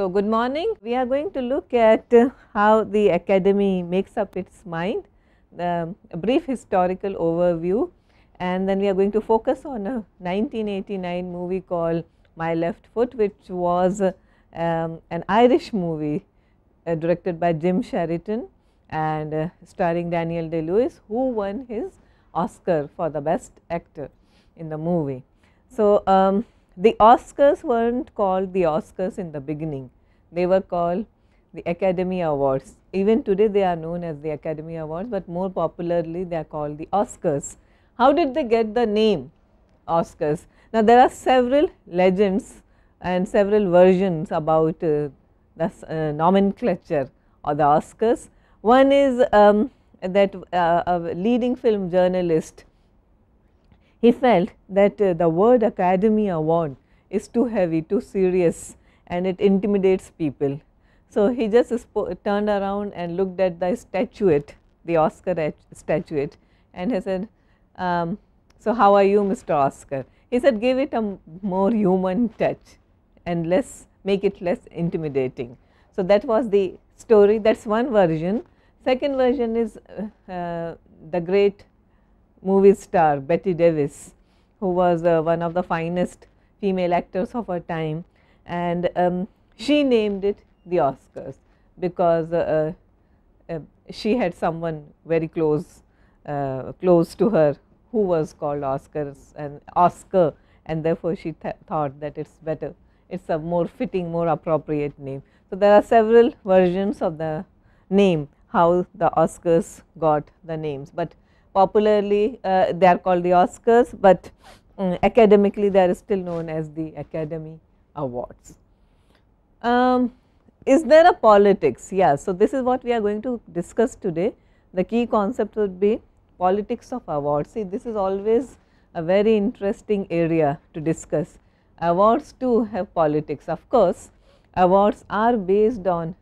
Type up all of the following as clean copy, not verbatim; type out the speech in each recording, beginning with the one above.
So, good morning. We are going to look at how the academy makes up its mind, a brief historical overview, and then we are going to focus on a 1989 movie called My Left Foot, which was an Irish movie directed by Jim Sheridan and starring Daniel Day-Lewis, who won his Oscar for the best actor in the movie. So, the Oscars weren't called the Oscars in the beginning, they were called the Academy Awards. Even today they are known as the Academy Awards, but more popularly they are called the Oscars. How did they get the name Oscars? Now, there are several legends and several versions about the nomenclature or the Oscars. One is that a leading film journalist, he felt that the word Academy Award is too heavy, too serious, and it intimidates people. So, he just turned around and looked at the statuette, the Oscar statuette, and he said, so how are you, Mr. Oscar? He said, give it a more human touch and make it less intimidating. So, that was the story, that is one version. Second version is the great movie star Betty Davis, who was one of the finest female actors of her time, and she named it the Oscars because she had someone very close to her who was called Oscar, and therefore she thought that it is better, it is a more fitting, more appropriate name. So, there are several versions of the name, how the Oscars got the names, but popularly they are called the Oscars, but academically they are still known as the Academy Awards. Is there a politics? Yeah, so this is what we are going to discuss today. The key concept would be politics of awards. See, this is always a very interesting area to discuss. Awards too have politics. Of course, awards are based on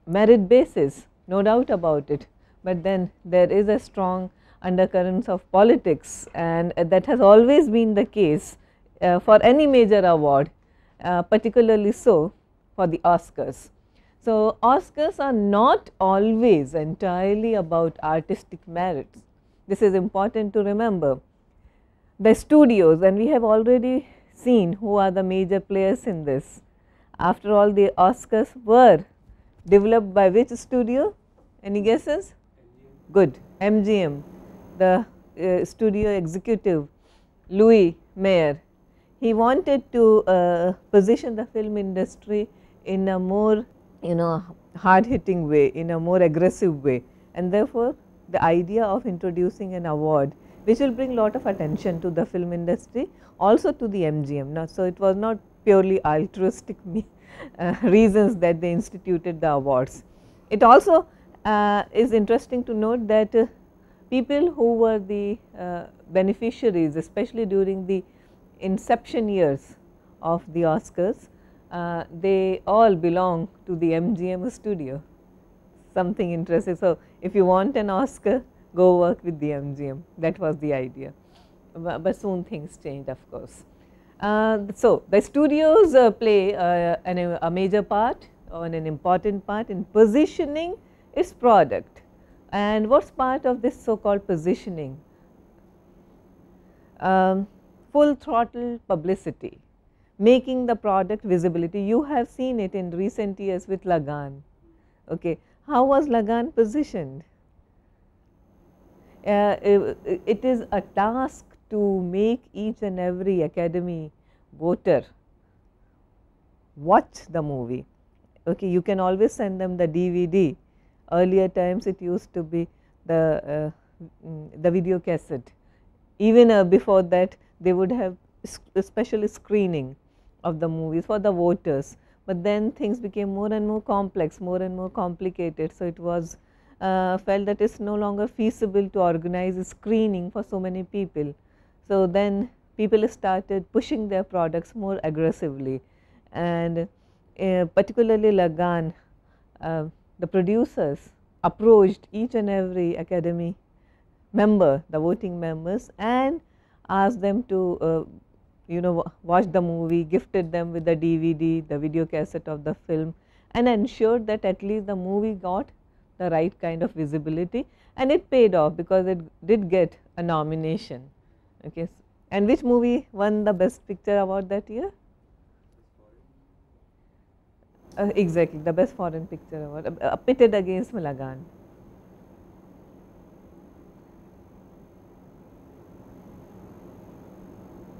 merit basis, no doubt about it, but then there is a strong undercurrents of politics, and that has always been the case for any major award, particularly so for the Oscars. So, Oscars are not always entirely about artistic merits. This is important to remember. The studios, and we have already seen who are the major players in this. After all, the Oscars were developed by which studio? Any guesses? Good, MGM. The studio executive Louis Mayer, he wanted to position the film industry in a more hard hitting way, in a more aggressive way, and therefore the idea of introducing an award which will bring lot of attention to the film industry, also to the MGM. Now, so it was not purely altruistic reasons that they instituted the awards. It also is interesting to note that people who were the beneficiaries, especially during the inception years of the Oscars, they all belong to the MGM studio, something interesting. So, if you want an Oscar, go work with the MGM, that was the idea, but soon things changed, of course. So, the studios play a major part or an important part in positioning its product. And what is part of this so called positioning? Full throttle publicity, making the product visibility. You have seen it in recent years with Lagan. Okay. How was Lagan positioned? It is a task to make each and every Academy voter watch the movie. Okay. You can always send them the DVD. Earlier times it used to be the video cassette. Even before that they would have special screening of the movies for the voters, but then things became more and more complex, more and more complicated. So, it was felt that it is no longer feasible to organize a screening for so many people. So, then people started pushing their products more aggressively, and particularly Lagan, the producers approached each and every Academy member, the voting members, and asked them to you know, watched the movie, gifted them with the DVD, the video cassette of the film, and ensured that at least the movie got the right kind of visibility, and it paid off because it did get a nomination. Okay. And which movie won the Best Picture award that year? Exactly, the Best Foreign Picture award, pitted against Lagan.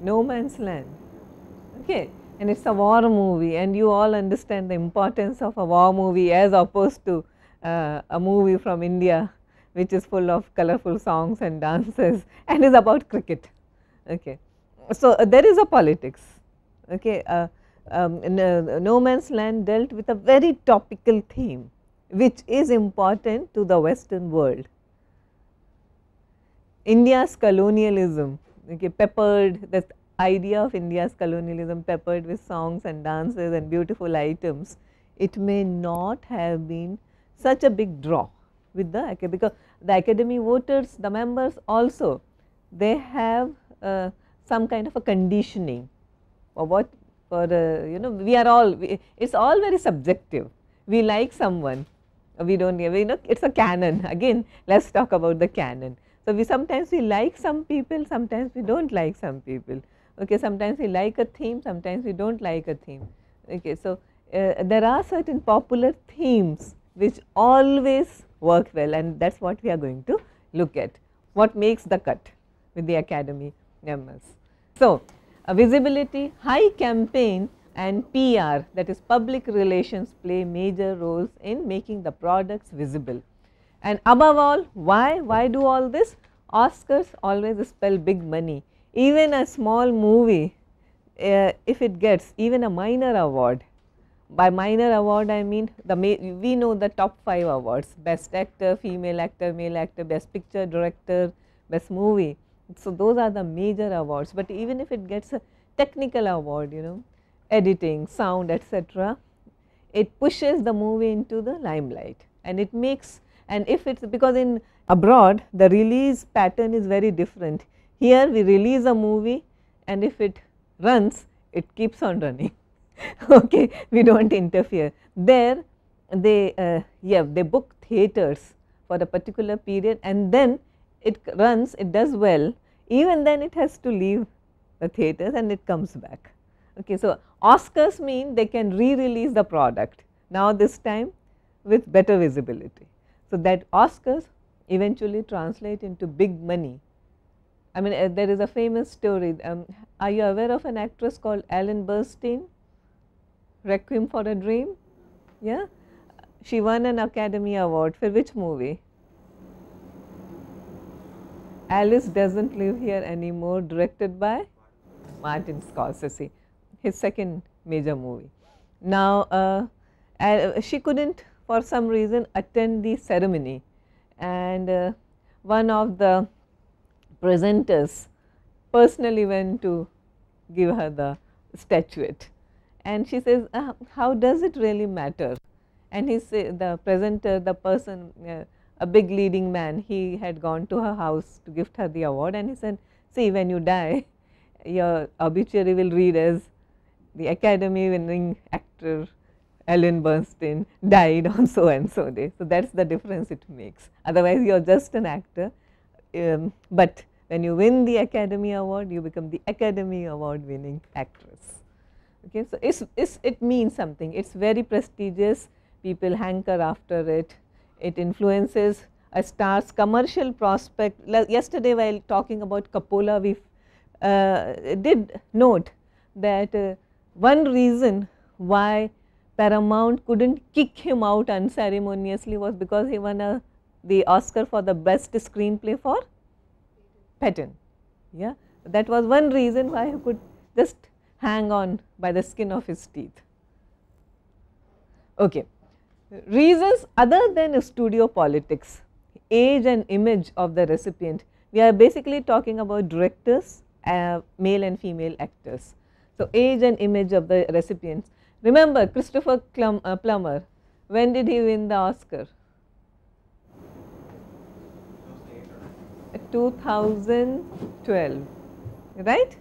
No Man's Land. Okay. And it's a war movie, and you all understand the importance of a war movie as opposed to a movie from India which is full of colorful songs and dances and is about cricket. Okay. So, there is a politics. Okay. No Man's Land dealt with a very topical theme which is important to the Western world. India's colonialism, okay, peppered, the idea of India's colonialism peppered with songs and dances and beautiful items, it may not have been such a big draw with the academy, because the academy voters, the members also, they have some kind of a conditioning for what, for you know, we are all, it's all very subjective. We like someone, we don't, you know, it's a canon. Again, let's talk about the canon. So, we sometimes we like some people, sometimes we don't like some people. Okay, sometimes we like a theme, sometimes we don't like a theme. Okay, so there are certain popular themes which always work well, and that's what we are going to look at. What makes the cut with the academy members? So, visibility, high campaign and PR, that is public relations, play major roles in making the products visible. And above all, why do all this? Oscars always spell big money. Even a small movie, if it gets even a minor award, by minor award I mean we know the top 5 awards: best actor, female actor, male actor, best picture, director, best movie. So, those are the major awards, but even if it gets a technical award, you know, editing, sound, etc., it pushes the movie into the limelight, and it makes, and if it's because in abroad the release pattern is very different. Here we release a movie, and if it runs, it keeps on running. Okay, we do not interfere. There they they book theatres for a particular period, and then it runs, it does well, even then it has to leave the theatres and it comes back. Okay, so Oscars mean they can re-release the product, now this time with better visibility. So, that Oscars eventually translate into big money. I mean, there is a famous story. Are you aware of an actress called Ellen Burstyn? Requiem for a Dream? Yeah, she won an Academy Award for which movie? Alice Doesn't Live Here Anymore, directed by Martin Scorsese, his second major movie. Now, she couldn't for some reason attend the ceremony, and one of the presenters personally went to give her the statuette, and she says, how does it really matter? And he say, the presenter, the person, a big leading man, he had gone to her house to gift her the award, and he said, see, when you die, your obituary will read as the Academy winning actor Ellen Burstyn died on so and so day. So, that is the difference it makes. Otherwise, you are just an actor, but when you win the Academy Award, you become the Academy Award winning actress. Okay, so, it means something, it is very prestigious, people hanker after it, it influences a star's commercial prospect. Yesterday, while talking about Coppola, we did note that one reason why Paramount couldn't kick him out unceremoniously was because he won the Oscar for the best screenplay for Patton. Yeah, that was one reason why he could just hang on by the skin of his teeth. Okay. Reasons other than studio politics, age and image of the recipient. We are basically talking about directors, male and female actors. So, age and image of the recipients. Remember Christopher Plummer, when did he win the Oscar? 2012, right?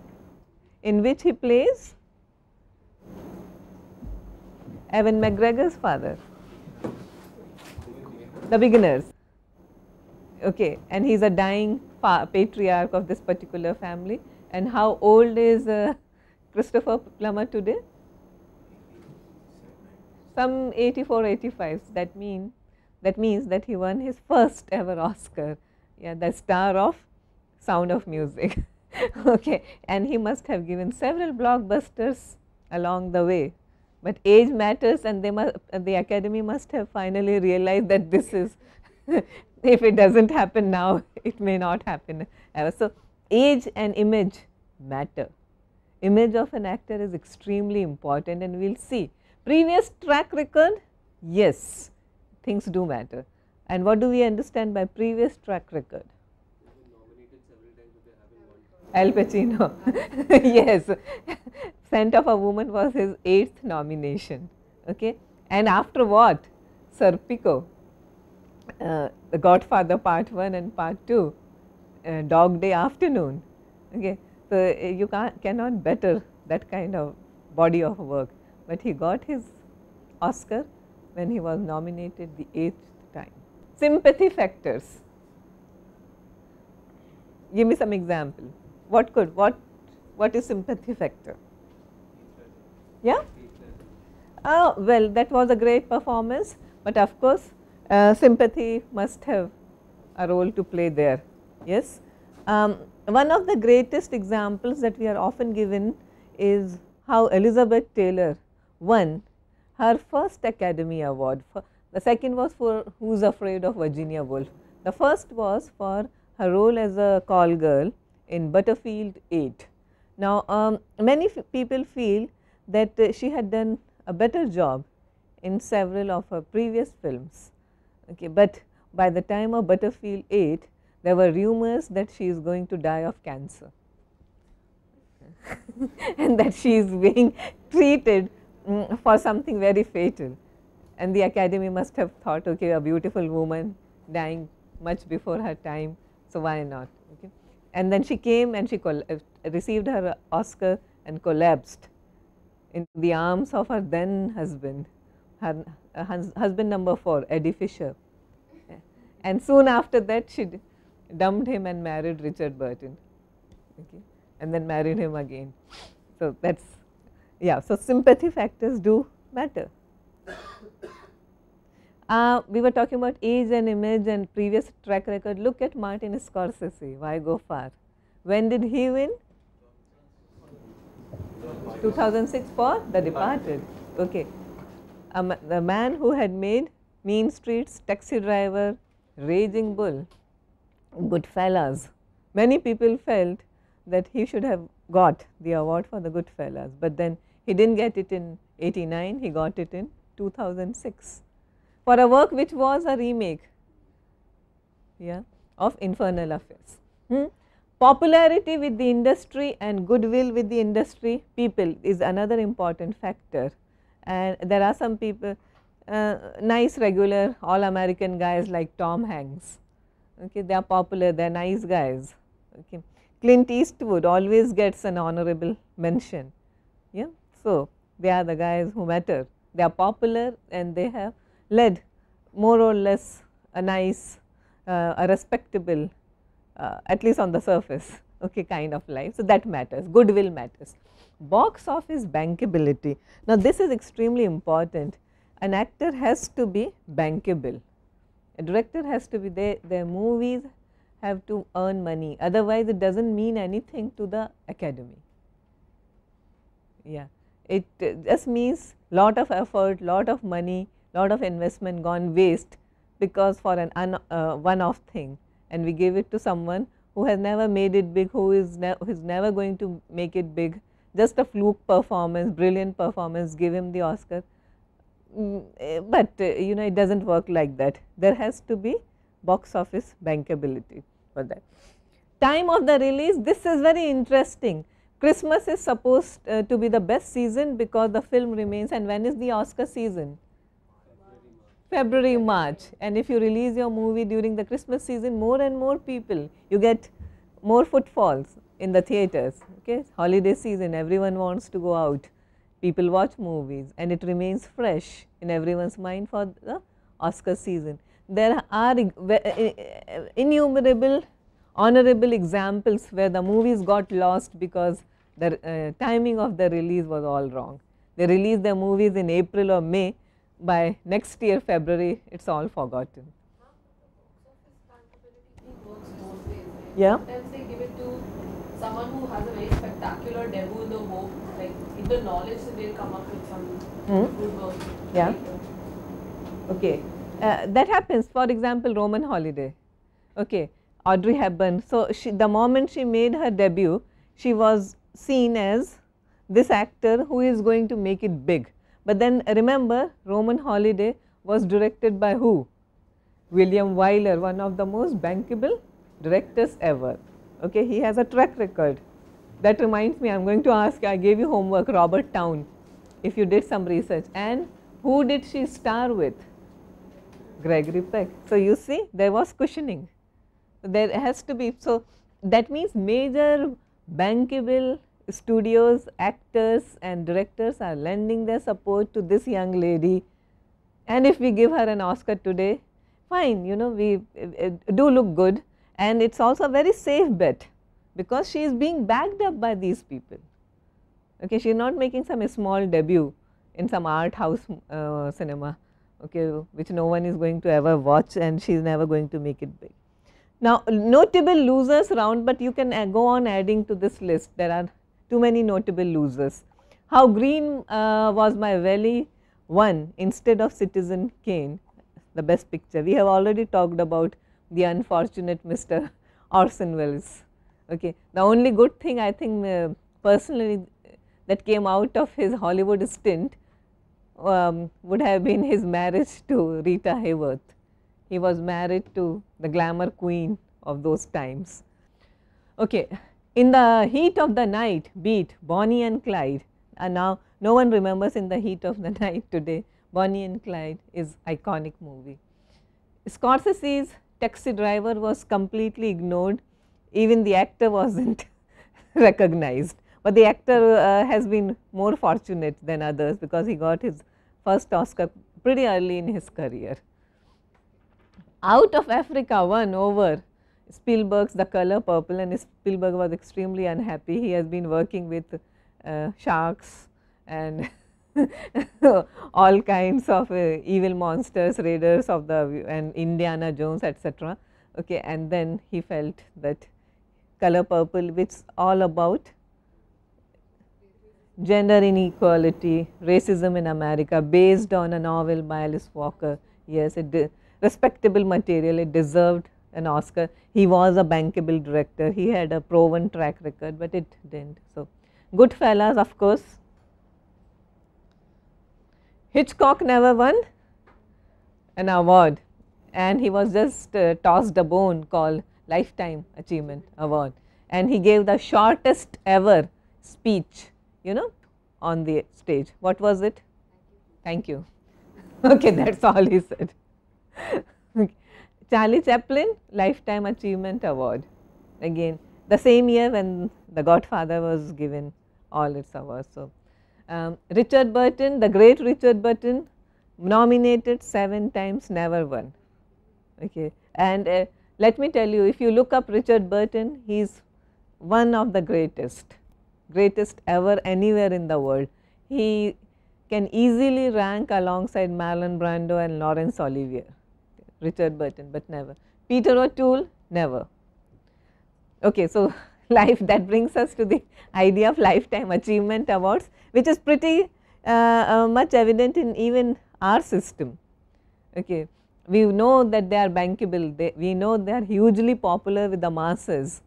in which he plays Evan McGregor's father, The Beginners. Okay, and he's a dying patriarch of this particular family. And how old is Christopher Plummer today? Some 84, 85. That means that he won his first ever Oscar. Yeah, the star of Sound of Music. Okay, and he must have given several blockbusters along the way. But age matters, and the Academy must have finally realized that this is, if it does not happen now, it may not happen ever. So, age and image matter. Image of an actor is extremely important, and we will see. Previous track record, yes, things do matter. And what do we understand by previous track record? Al Pacino, yes, Scent of a Woman was his 8th nomination, okay. And after what? Serpico, The Godfather Part 1 and Part 2, Dog Day Afternoon, okay. So, you cannot better that kind of body of work, but he got his Oscar when he was nominated the 8th time. Sympathy factors, give me some example. What is sympathy factor? Yeah? Oh, well, that was a great performance, but of course, sympathy must have a role to play there. Yes. One of the greatest examples that we are often given is how Elizabeth Taylor won her first Academy Award. The second was for Who's Afraid of Virginia Woolf. The first was for her role as a call girl in Butterfield 8. Now, many people feel that she had done a better job in several of her previous films, okay. But by the time of Butterfield 8, there were rumors that she is going to die of cancer and that she is being treated for something very fatal. And the Academy must have thought, okay, a beautiful woman dying much before her time, so why not? Okay. And then she came and she received her Oscar and collapsed in the arms of her then husband, her husband number 4, Eddie Fisher. And soon after that, she dumped him and married Richard Burton, okay, and then married him again. So, that is, yeah, so sympathy factors do matter. We were talking about age and image and previous track record. Look at Martin Scorsese, why go far? When did he win? 2006 for The Departed. Okay. The man who had made Mean Streets, Taxi Driver, Raging Bull, Goodfellas. Many people felt that he should have got the award for the Goodfellas, but then he did not get it in 89, he got it in 2006 for a work which was a remake, yeah, of Infernal Affairs. Popularity with the industry and goodwill with the industry people is another important factor, and there are some people, nice regular all American guys like Tom Hanks, okay, they are popular, they are nice guys. Okay. Clint Eastwood always gets an honorable mention, yeah. So, they are the guys who matter, they are popular and they have led more or less a nice, a respectable, at least on the surface, okay, kind of life. So, that matters, goodwill matters. Box office bankability. Now, this is extremely important. An actor has to be bankable, a director has to be, their movies have to earn money, otherwise it does not mean anything to the Academy. Yeah, it just means lot of effort, lot of money, lot of investment gone waste because for an one-off thing, and we give it to someone who has never made it big, who is never going to make it big, just a fluke performance, brilliant performance, give him the Oscar. But you know, it does not work like that. There has to be box office bankability for that. Time of the release, this is very interesting. Christmas is supposed to be the best season because the film remains, and when is the Oscar season? February, March, and if you release your movie during the Christmas season, more and more people, you get more footfalls, in the theatres. Okay, holiday season, everyone wants to go out, people watch movies, and it remains fresh in everyone's mind for the Oscar season. There are innumerable honorable examples where the movies got lost because the timing of the release was all wrong. They release their movies in April or May, by next year February it is all forgotten. Works both ways, right? Yeah. Sometimes they give it to someone who has a very spectacular debut in the hope, like in the knowledge that they'll come up with some good work. Yeah. later. Okay, that happens. For example, Roman Holiday. Okay, Audrey Hepburn. So the moment she made her debut, she was seen as this actor who is going to make it big. But then remember, Roman Holiday was directed by who? William Wyler, one of the most bankable directors ever. Okay, he has a track record. That reminds me, I am going to ask, I gave you homework, Robert Town, if you did some research. And who did she star with? Gregory Peck. So you see, there was cushioning. There has to be, so that means major bankable studios, actors and directors are lending their support to this young lady. And if we give her an Oscar today, fine, you know, we do look good, and it is also a very safe bet because she is being backed up by these people. Okay, she is not making some small debut in some art house cinema, okay, which no one is going to ever watch, and she is never going to make it big. Now, notable losers round, but you can go on adding to this list. There are too many notable losers. How Green Was My Valley won instead of Citizen Kane, the best picture. We have already talked about the unfortunate Mr. Orson Welles. Okay. The only good thing I think personally that came out of his Hollywood stint would have been his marriage to Rita Hayworth. He was married to the glamour queen of those times. Okay. In the Heat of the Night beat Bonnie and Clyde, and now no one remembers In the Heat of the Night today. Bonnie and Clyde is iconic movie. Scorsese's Taxi Driver was completely ignored, even the actor was not recognized, but the actor has been more fortunate than others because he got his first Oscar pretty early in his career. Out of Africa won over Spielberg's The Color Purple, and Spielberg was extremely unhappy. He has been working with sharks and all kinds of evil monsters, raiders of the and Indiana Jones, etc. Okay, and then he felt that Color Purple, which is all about gender inequality, racism in America, based on a novel by Alice Walker. Yes, respectable material, it deserved an Oscar. He was a bankable director, he had a proven track record, but it did not. So, Goodfellas, of course. Hitchcock never won an award, and he was just tossed a bone called Lifetime Achievement Award, and he gave the shortest ever speech, you know, on the stage. What was it? Thank you. Okay, that is all he said. Charlie Chaplin, Lifetime Achievement Award, again the same year when The Godfather was given all its awards. So, Richard Burton, the great Richard Burton, nominated 7 times, never won. Okay. And let me tell you, if you look up Richard Burton, he is one of the greatest ever anywhere in the world. He can easily rank alongside Marlon Brando and Laurence Olivier. Richard Burton, but never. Peter O'Toole, never. Okay, so life, that brings us to the idea of Lifetime Achievement Awards, which is pretty much evident in even our system. Okay, we know that they are bankable, we know they are hugely popular with the masses,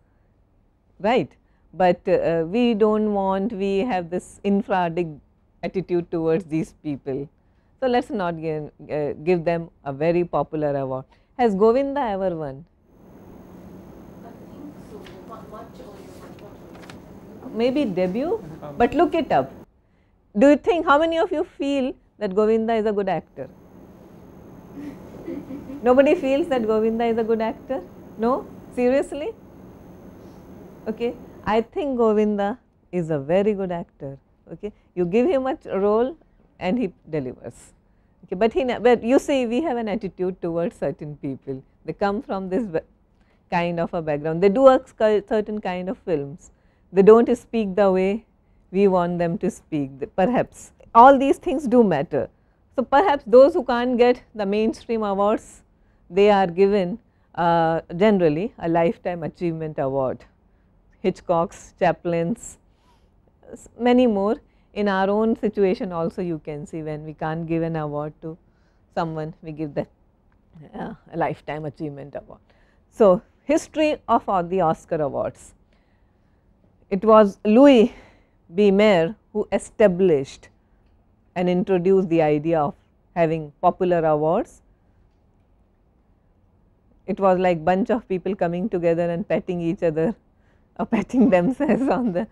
right? But we do not want, we have this infra-dig attitude towards these people. So, let us not give them a very popular award. Has Govinda ever won? I think so, much earlier. Maybe debut, but look it up. Do you think, how many of you feel that Govinda is a good actor? Nobody feels that Govinda is a good actor? No? Seriously? Okay. I think Govinda is a very good actor. Okay, you give him a role and he delivers. Okay, but you see, we have an attitude towards certain people. They come from this kind of a background. They do a certain kind of films. They don't speak the way we want them to speak. Perhaps all these things do matter. So perhaps those who can't get the mainstream awards, they are given generally a lifetime achievement award. Hitchcocks, Chaplins, many more. In our own situation also you can see, when we can't give an award to someone, we give that a lifetime achievement award. So, history of all the Oscar awards. It was Louis B. Mayer who established and introduced the idea of having popular awards. It was like bunch of people coming together and patting each other or patting themselves on the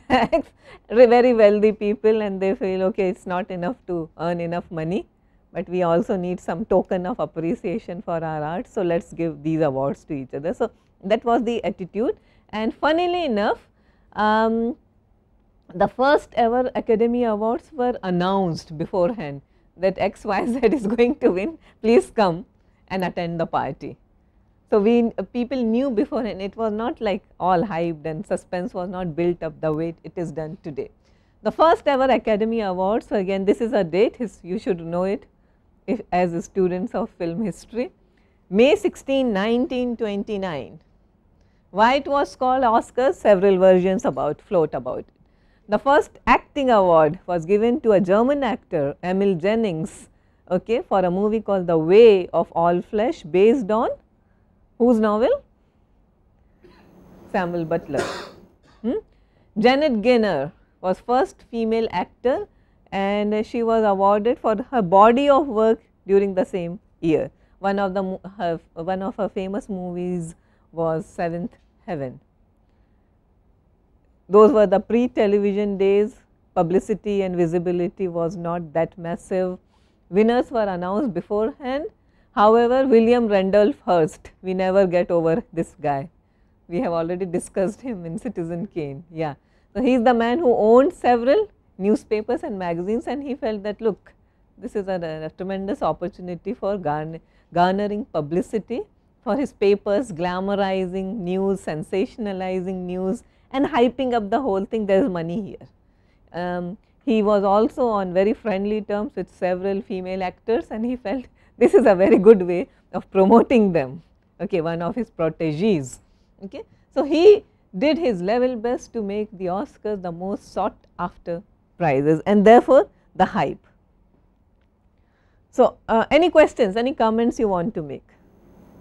backs, very wealthy people, and they feel, okay, it is not enough to earn enough money, but we also need some token of appreciation for our art. So, let us give these awards to each other. So, that was the attitude, and funnily enough, the first ever Academy Awards were announced beforehand that XYZ is going to win, please come and attend the party. So, people knew beforehand, it was not like all hyped and suspense was not built up the way it is done today. The first ever Academy Awards, so again this is a date, you should know it if, as students of film history, May 16, 1929. Why it was called Oscars? Several versions float about it. The first acting award was given to a German actor, Emil Jennings, okay, for a movie called The Way of All Flesh, based on whose novel? Samuel Butler. Janet Gaynor was first female actor, and she was awarded for her body of work during the same year. One of her famous movies was Seventh Heaven. Those were the pre-television days. Publicity and visibility was not that massive. Winners were announced beforehand. However, William Randolph Hearst, we never get over this guy. We have already discussed him in Citizen Kane. Yeah. So, he is the man who owned several newspapers and magazines, and he felt that, look, this is a tremendous opportunity for garnering publicity for his papers, glamorizing news, sensationalizing news, and hyping up the whole thing. There is money here. He was also on very friendly terms with several female actors, and he felt this is a very good way of promoting them, okay, one of his proteges. Okay. So, he did his level best to make the Oscars the most sought after prizes, and therefore, the hype. So, any questions, any comments you want to make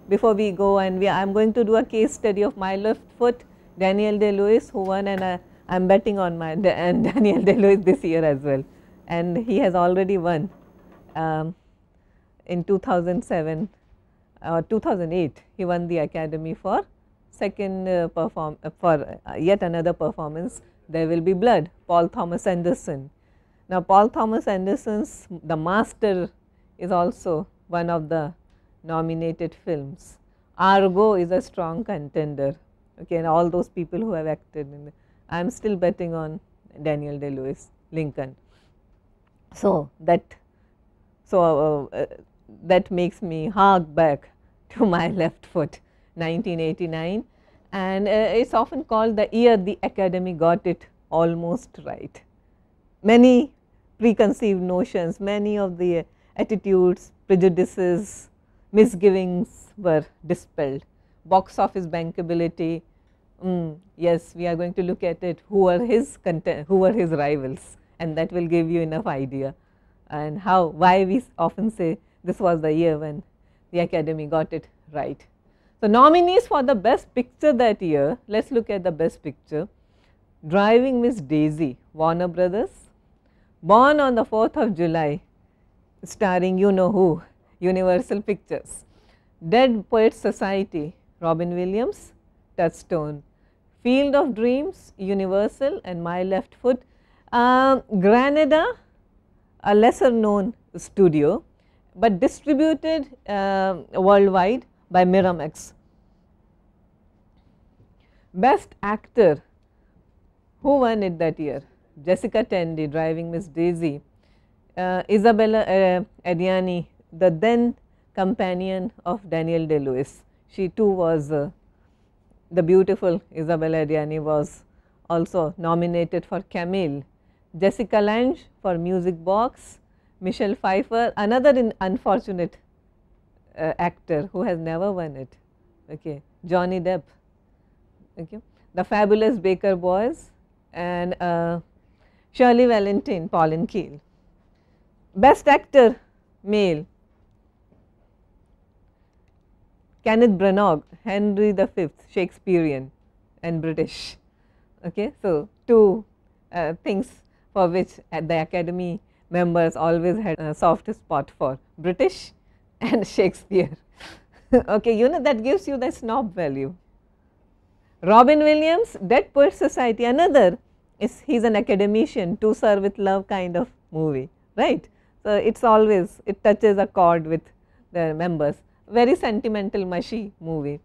before we go? And I am going to do a case study of my left foot, Daniel Day-Lewis, who won, and I am betting on Daniel Day-Lewis this year as well, and he has already won. In 2007 or 2008, he won the Academy for second yet another performance, There Will Be Blood, Paul Thomas Anderson. Now, Paul Thomas Anderson's The Master is also one of the nominated films. Argo is a strong contender, okay, and all those people who have acted in it. I am still betting on Daniel Day-Lewis, Lincoln. So, that makes me hark back to my left foot, 1989, and it is often called the year the Academy got it almost right. Many preconceived notions, many of the attitudes, prejudices, misgivings were dispelled. Box office bankability, yes, we are going to look at it, who were his rivals, and that will give you enough idea, and why we often say this was the year when the Academy got it right. So, nominees for the best picture that year, let us look at the best picture. Driving Miss Daisy, Warner Brothers. Born on the 4th of July, starring you know who, Universal Pictures. Dead Poets Society, Robin Williams, Touchstone. Field of Dreams, Universal, and My Left Foot. Granada, a lesser known studio, but distributed worldwide by Miramax. Best Actor, Who won it that year? Jessica Tandy, Driving Miss Daisy. Isabella Adriani, the then companion of Daniel Day-Lewis. She too was the beautiful Isabella Adriani was also nominated for Camille. Jessica Lange for Music Box. Michelle Pfeiffer, another unfortunate actor who has never won it. Okay. Johnny Depp. Okay. The Fabulous Baker Boys and Shirley Valentine, Pauline Kael. Best actor male, Kenneth Branagh, Henry V, Shakespearean and British. Okay. So, two things for which the Academy members always had a soft spot for, British and Shakespeare. Okay, you know, that gives you the snob value. Robin Williams, Dead Poets Society, another is he is an academician, To Sir with Love kind of movie, right. So, it is always, it touches a chord with the members, very sentimental mushy movie.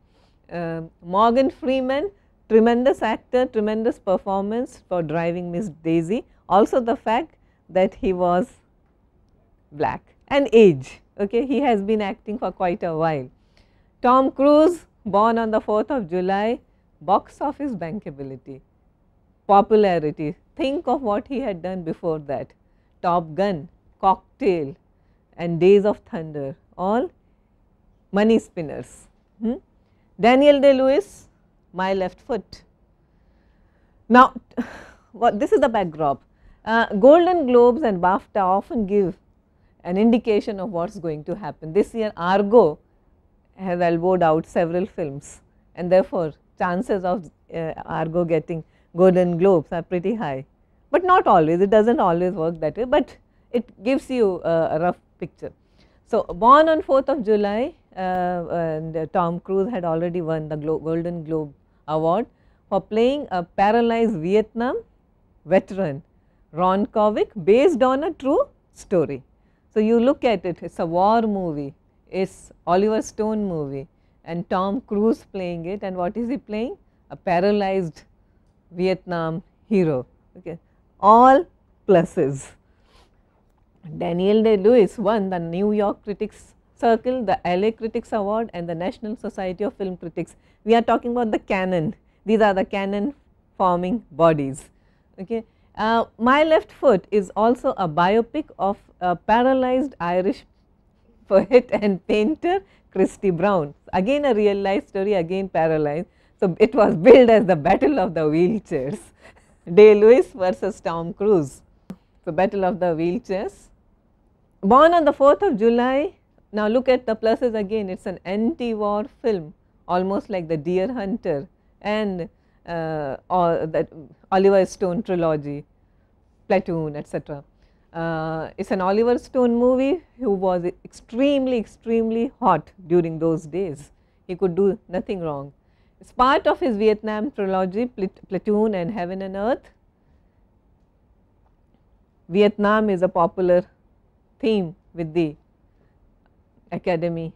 Morgan Freeman, tremendous actor, tremendous performance for Driving Miss Daisy, also the fact that he was black and age, okay. He has been acting for quite a while. Tom Cruise, born on the 4th of July, box office bankability, popularity, think of what he had done before that, Top Gun, Cocktail and Days of Thunder, all money spinners. Daniel Day-Lewis, My Left Foot. Now, this is the backdrop. Golden Globes and BAFTA often give an indication of what is going to happen. This year Argo has elbowed out several films and therefore, chances of Argo getting Golden Globes are pretty high, but not always, it does not always work that way, but it gives you a rough picture. So, born on 4th of July and Tom Cruise had already won the Golden Globe award for playing a paralyzed Vietnam veteran, Ron Kovic, based on a true story. So, you look at it, it is a war movie, it is Oliver Stone movie and Tom Cruise playing it, and what is he playing? A paralyzed Vietnam hero, okay. All pluses. Daniel Day-Lewis won the New York Critics Circle, the LA Critics Award and the National Society of Film Critics. We are talking about the canon, these are the canon forming bodies, okay. My Left Foot is also a biopic of a paralyzed Irish poet and painter, Christy Brown, again a real life story, again paralyzed. So, it was billed as the battle of the wheelchairs, Day-Lewis versus Tom Cruise. So, battle of the wheelchairs. Born on the 4th of July, now look at the pluses again, it is an anti-war film, almost like the Deer Hunter and that Oliver Stone trilogy, Platoon, etc. It is an Oliver Stone movie who was extremely hot during those days. He could do nothing wrong. It is part of his Vietnam trilogy, Platoon and Heaven and Earth. Vietnam is a popular theme with the Academy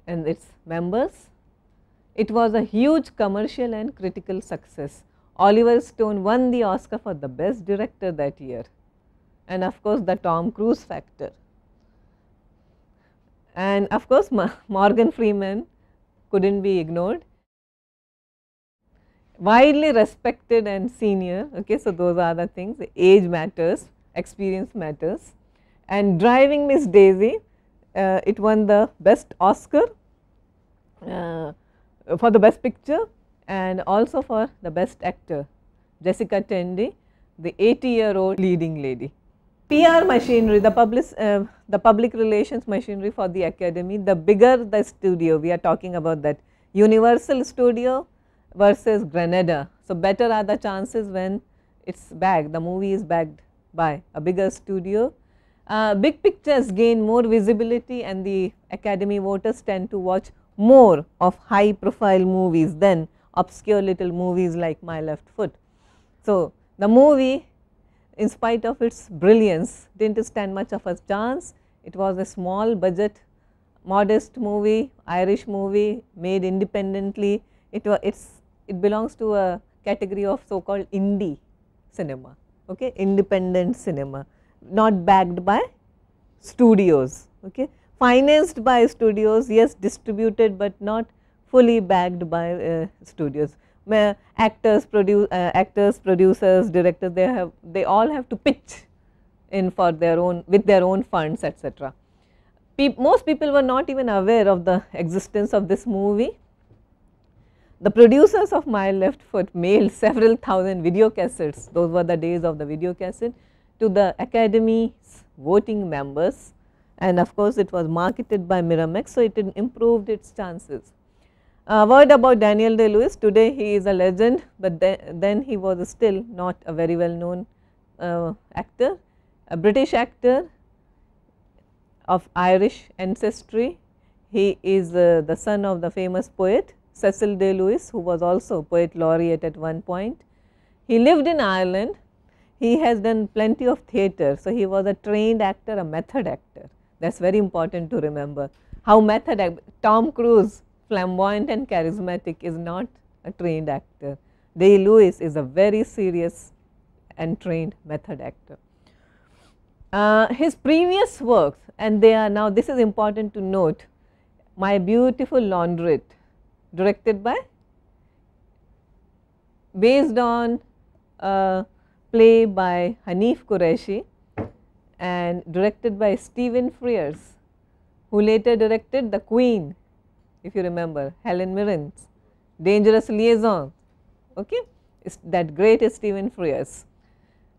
and its members. It was a huge commercial and critical success. Oliver Stone won the Oscar for the best director that year, and of course, the Tom Cruise factor. And of course, Morgan Freeman could not be ignored, widely respected and senior, okay. So, those are the things, age matters, experience matters. And Driving Miss Daisy, it won the best Oscar for the best picture and also for the best actor, Jessica Tandy, the 80-year-old leading lady. PR machinery, the public relations machinery for the Academy, the bigger the studio, we are talking about that Universal Studio versus Granada. So, better are the chances when it is backed, the movie is backed by a bigger studio. Big pictures gain more visibility and the Academy voters tend to watch more of high profile movies than obscure little movies like My Left Foot. So, the movie, in spite of its brilliance, did not stand much of a chance. It was a small budget, modest movie, Irish movie made independently. It belongs to a category of so called indie cinema, okay, independent cinema, not backed by studios, okay, financed by studios, yes, distributed but not fully backed by studios. Actors, producers, directors, they all have to pitch in for their own, with their own funds, etc. Most people were not even aware of the existence of this movie. The producers of My Left Foot mailed several thousand video cassettes, those were the days of the video cassette, to the Academy's voting members, and of course it was marketed by Miramax, so it improved its chances. A word about Daniel Day-Lewis. Today he is a legend, but then he was still not a very well known actor, a British actor of Irish ancestry. He is the son of the famous poet Cecil Day-Lewis, who was also poet laureate at one point. He lived in Ireland. He has done plenty of theatre. So, he was a trained actor, a method actor. That is very important to remember. How Tom Cruise, flamboyant and charismatic, is not a trained actor. Day-Lewis is a very serious and trained method actor. His previous works, and they are now, this is important to note, My Beautiful Laundrette, directed by, based on a play by Hanif Qureshi and directed by Stephen Frears, who later directed The Queen, if you remember, Helen Mirren's Dangerous Liaison, okay, that great Stephen Frears.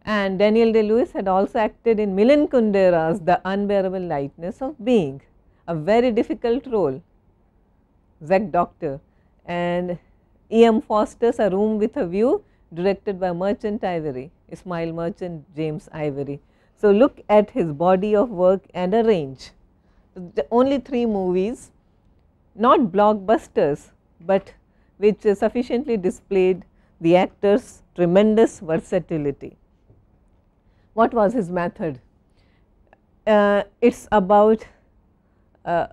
And Daniel Day-Lewis had also acted in Milan Kundera's The Unbearable Lightness of Being, a very difficult role, Zack Doctor, and E.M. Foster's A Room with a View, directed by Merchant Ivory, Ismail Merchant, James Ivory. So, look at his body of work and a range. Only 3 movies, not blockbusters, but which sufficiently displayed the actor's tremendous versatility. What was his method? It is about a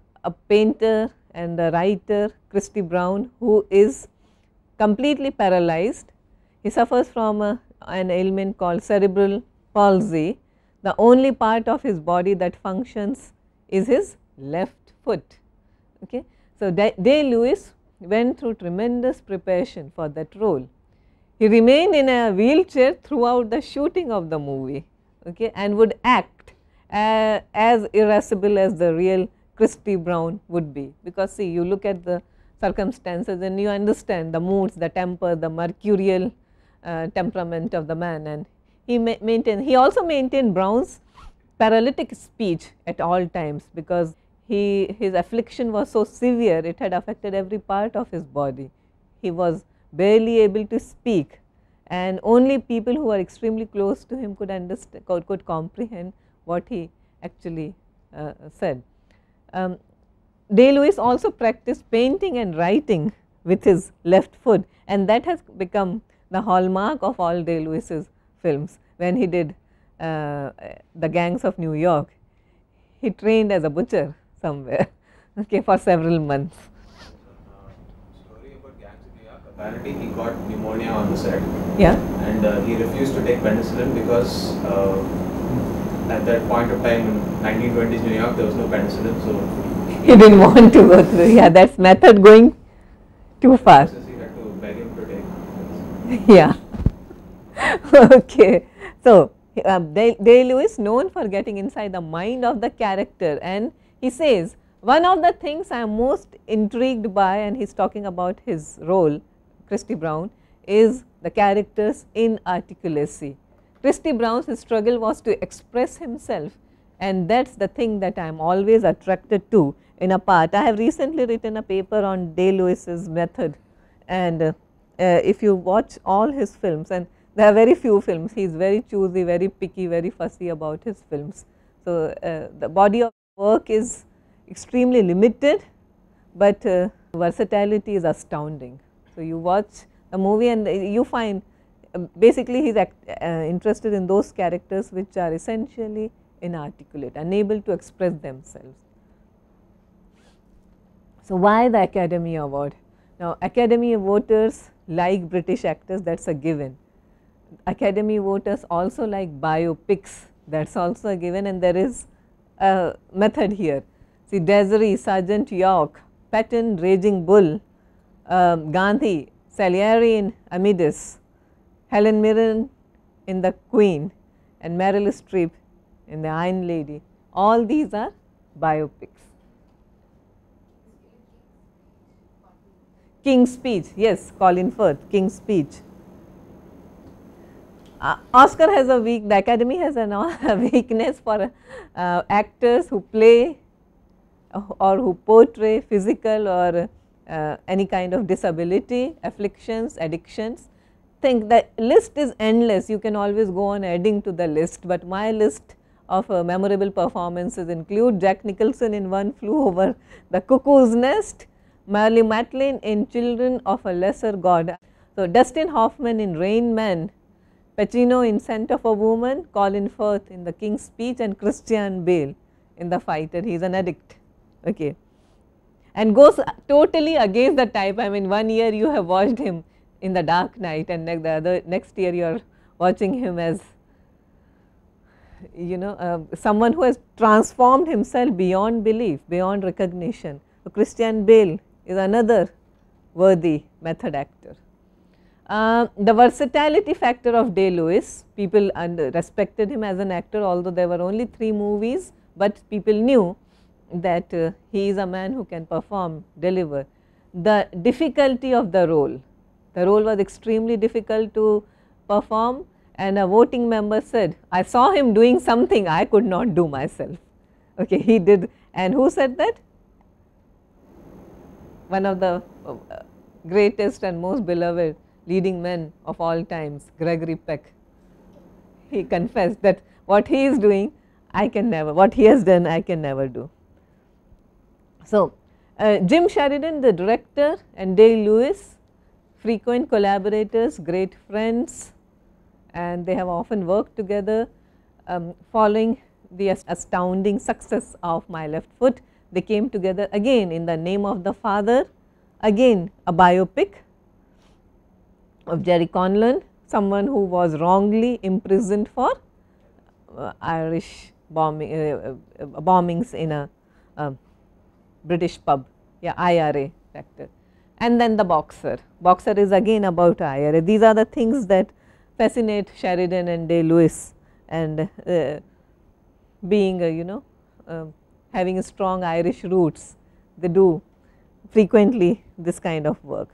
painter and a writer, Christy Brown, who is completely paralyzed. He suffers from an ailment called cerebral palsy. The only part of his body that functions is his left foot. Okay. So, Day-Lewis went through tremendous preparation for that role. He remained in a wheelchair throughout the shooting of the movie, okay, and would act as irascible as the real Christy Brown would be, because see, you look at the circumstances and you understand the moods, the temper, the mercurial temperament of the man, and he also maintained Brown's paralytic speech at all times, because his affliction was so severe, it had affected every part of his body. He was barely able to speak, and only people who were extremely close to him could understand, could comprehend what he actually said. Day-Lewis also practiced painting and writing with his left foot, and that has become the hallmark of all Day-Lewis's films. When he did The Gangs of New York, he trained as a butcher somewhere, okay, for several months. Story about Gangs of New York, apparently he got pneumonia on the set, yeah, and he refused to take penicillin because at that point of time in 1920s New York there was no penicillin, so he didn't want to go through. Yeah, that's method going too far. he had to beg him to take. Yeah. Okay. So, Day-Lewis known for getting inside the mind of the character, and he says, one of the things I am most intrigued by, and he is talking about his role, Christy Brown, is the character's inarticulacy. Christy Brown's struggle was to express himself, and that is the thing that I am always attracted to in a part. I have recently written a paper on Day-Lewis's method, and if you watch all his films, and there are very few films, he is very choosy, very picky, very fussy about his films. So, the body of work is extremely limited, but versatility is astounding. So, you watch a movie and you find basically he is interested in those characters which are essentially inarticulate, unable to express themselves. So, why the Academy Award? Now, Academy voters like British actors, that is a given. Academy voters also like biopics, that is also a given, and there is a method here. See, Desiree, Sergeant York, Patton, Raging Bull, Gandhi, Salieri in Amedes, Helen Mirren in The Queen, and Meryl Streep in The Iron Lady. All these are biopics. King's Speech, yes, Colin Firth, King's Speech. Oscar has a the Academy has a weakness for actors who play or who portray physical or any kind of disability, afflictions, addictions. Think the list is endless, you can always go on adding to the list, but my list of memorable performances include Jack Nicholson in One Flew Over the Cuckoo's Nest, Marley Matlin in Children of a Lesser God. So, Dustin Hoffman in Rain Man, Pacino in Scent of a Woman, Colin Firth in The King's Speech, and Christian Bale in The Fighter. He is an addict, okay, and goes totally against the type. I mean, one year you have watched him in The Dark Knight, and next year you are watching him as, you know, someone who has transformed himself beyond belief, beyond recognition. So, Christian Bale is another worthy method actor. The versatility factor of Day-Lewis, people respected him as an actor, although there were only 3 movies, but people knew that he is a man who can perform, deliver. The difficulty of the role was extremely difficult to perform, and a voting member said, I saw him doing something I could not do myself. Okay, he did. And who said that? One of the greatest and most beloved leading men of all times, Gregory Peck. He confessed that what he is doing, what he has done, I can never do. So, Jim Sheridan, the director, and Day-Lewis, frequent collaborators, great friends, and they have often worked together. Following the astounding success of My Left Foot, they came together again in The Name of the Father, again a biopic of Jerry Conlon, someone who was wrongly imprisoned for Irish bombings in a British pub, yeah, IRA factor. And then The Boxer. Boxer is again about IRA. These are the things that fascinate Sheridan and Day-Lewis, and being you know, having strong Irish roots, they do frequently this kind of work.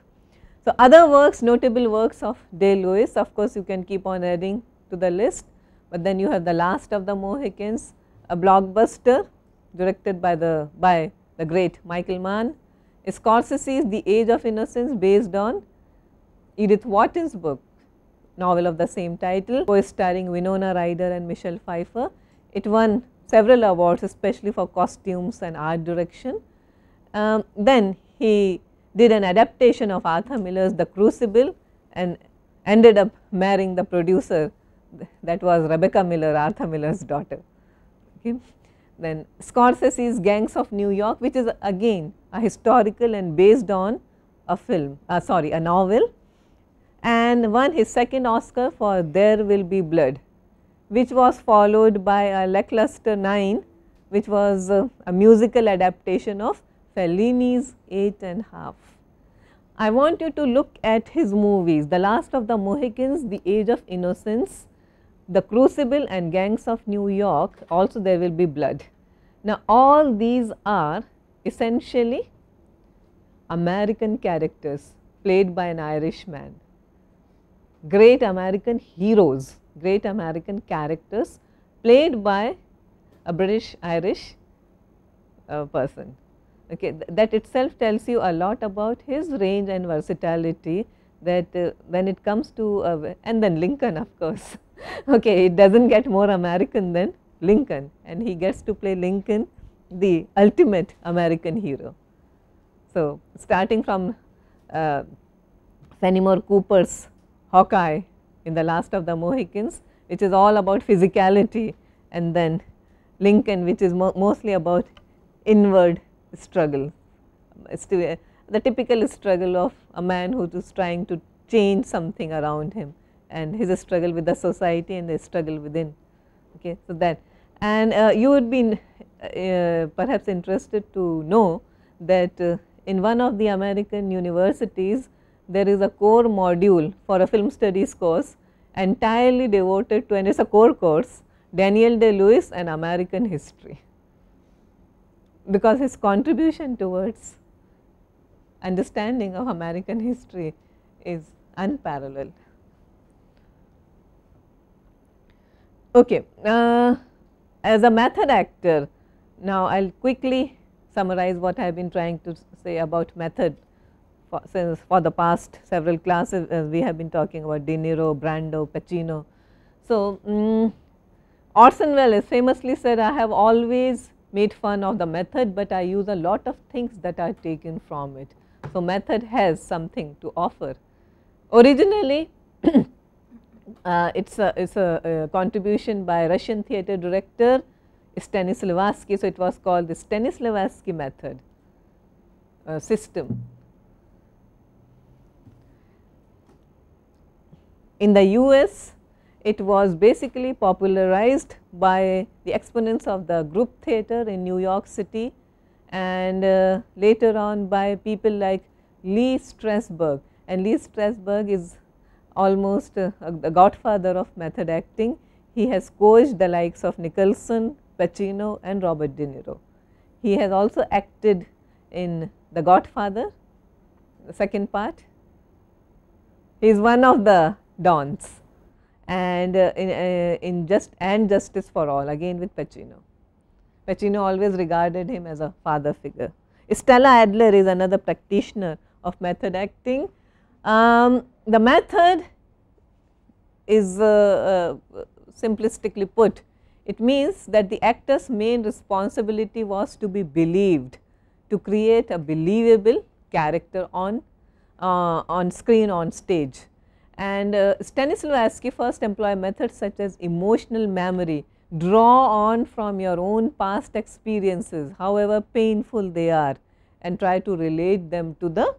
So, other works, notable works of Day-Lewis, of course, you can keep on adding to the list, but then you have The Last of the Mohicans, a blockbuster directed by the great Michael Mann, Scorsese's The Age of Innocence, based on Edith Wharton's book, novel of the same title, co-starring Winona Ryder and Michelle Pfeiffer. It won several awards, especially for costumes and art direction. Then he did an adaptation of Arthur Miller's The Crucible and ended up marrying the producer, that was Rebecca Miller, Arthur Miller's daughter. Okay. Then Scorsese's Gangs of New York, which is again a historical and based on a novel, and won his second Oscar for There Will Be Blood, which was followed by a lackluster 9, which was a musical adaptation of Fellini's 8 1/2. I want you to look at his movies, The Last of the Mohicans, The Age of Innocence, The Crucible, and Gangs of New York, also There Will Be Blood. Now, all these are essentially American characters played by an Irishman, great American heroes, great American characters played by a British Irish person. Okay, that itself tells you a lot about his range and versatility, that when it comes to and then Lincoln, of course. Okay, it does not get more American than Lincoln, and he gets to play Lincoln, the ultimate American hero. So, starting from Fenimore Cooper's Hawkeye in The Last of the Mohicans, which is all about physicality, and then Lincoln, which is mostly about inward struggle, the typical struggle of a man who is trying to change something around him, and his struggle with the society and the struggle within. Okay, so that, and you would be perhaps interested to know that in one of the American universities there is a core module for a film studies course entirely devoted to, and it is a core course, Daniel Day-Lewis and American history, because his contribution towards understanding of American history is unparalleled. Okay, as a method actor, now I will quickly summarize what I have been trying to say about method for the past several classes. We have been talking about De Niro, Brando, Pacino. So, Orson Welles famously said, I have always made fun of the method, but I use a lot of things that are taken from it. So, method has something to offer. Originally, it's a contribution by Russian theatre director Stanislavski. So, it was called the Stanislavski method system. In the US, it was basically popularized by the exponents of the group theatre in New York City, and later on by people like Lee Strasberg, and Lee Strasberg is almost the godfather of method acting. He has coached the likes of Nicholson, Pacino and Robert De Niro. He has also acted in The Godfather, the second part. He is one of the dons, and in Justice for All, again with Pacino. Pacino always regarded him as a father figure. Stella Adler is another practitioner of method acting. The method is simplistically put, it means that the actor's main responsibility was to be believed, to create a believable character on screen, on stage. And Stanislavski first employed methods such as emotional memory, draw on from your own past experiences, however painful they are, and try to relate them to the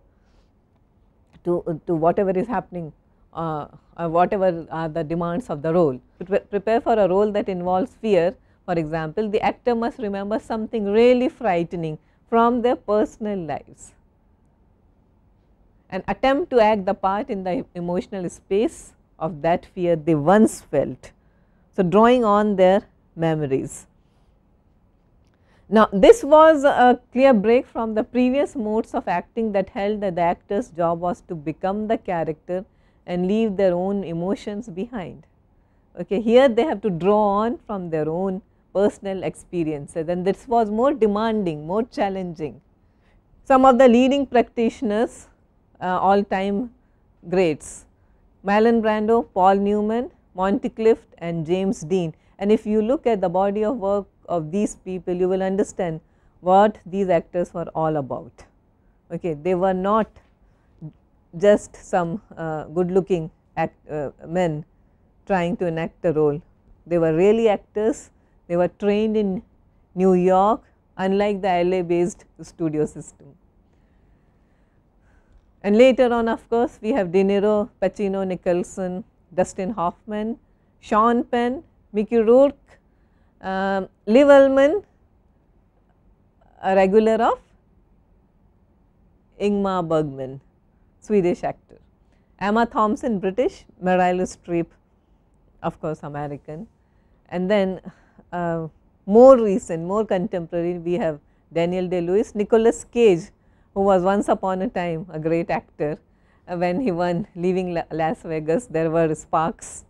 to whatever is happening, whatever are the demands of the role. To prepare for a role that involves fear, for example, the actor must remember something really frightening from their personal lives and attempt to act the part in the emotional space of that fear they once felt. So, drawing on their memories. Now, this was a clear break from the previous modes of acting that held that the actor's job was to become the character and leave their own emotions behind. Okay, here they have to draw on from their own personal experiences, and this was more demanding, more challenging. Some of the leading practitioners, all time greats, Marlon Brando, Paul Newman, Montecrist and James Dean. And if you look at the body of work of these people, you will understand what these actors were all about. Okay, they were not just some good looking men trying to enact a role. They were really actors. They were trained in New York, unlike the LA based studio system. And later on, of course, we have De Niro, Pacino, Nicholson, Dustin Hoffman, Sean Penn, Mickey Rourke, Liv Ullmann, a regular of Ingmar Bergman, Swedish actor, Emma Thompson, British, Meryl Streep, of course, American. And then more recent, more contemporary, we have Daniel Day-Lewis, Nicolas Cage, who was once upon a time a great actor. When he won Leaving Las Vegas, there were sparks.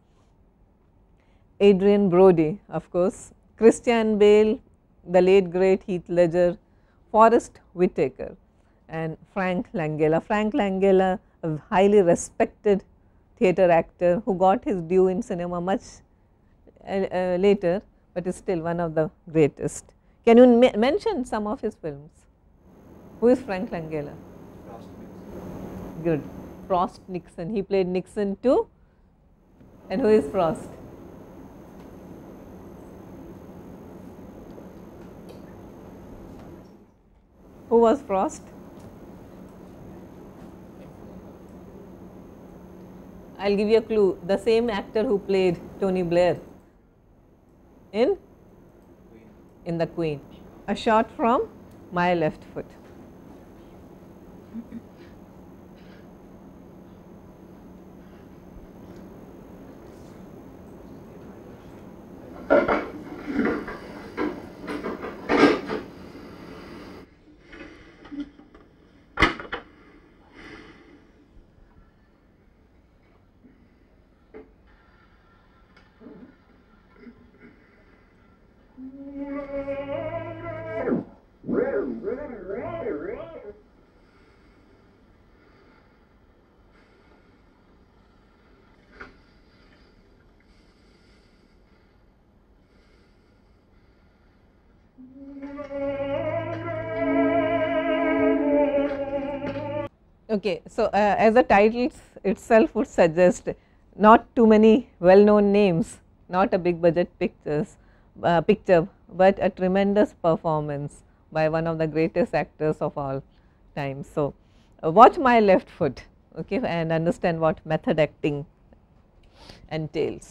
Adrian Brody, of course, Christian Bale, the late great Heath Ledger, Forrest Whitaker and Frank Langella. Frank Langella, a highly respected theatre actor who got his due in cinema much later, but is still one of the greatest. Can you mention some of his films? Who is Frank Langella? Good. Frost Nixon. He played Nixon too. And who is Frost? Who was Frost? I will give you a clue, the same actor who played Tony Blair in The Queen. A shot from My Left Foot. Okay, so as the title itself would suggest, not too many well known names, not a big budget picture, but a tremendous performance by one of the greatest actors of all time. So, watch My Left Foot, okay, and understand what method acting entails.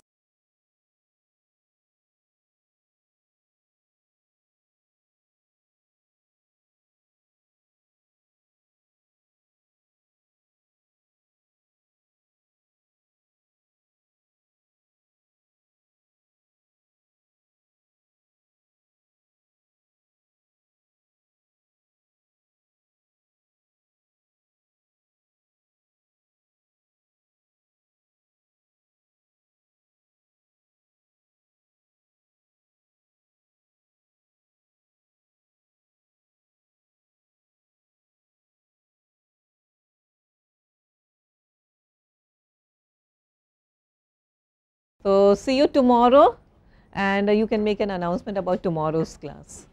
So, see you tomorrow, and you can make an announcement about tomorrow's class.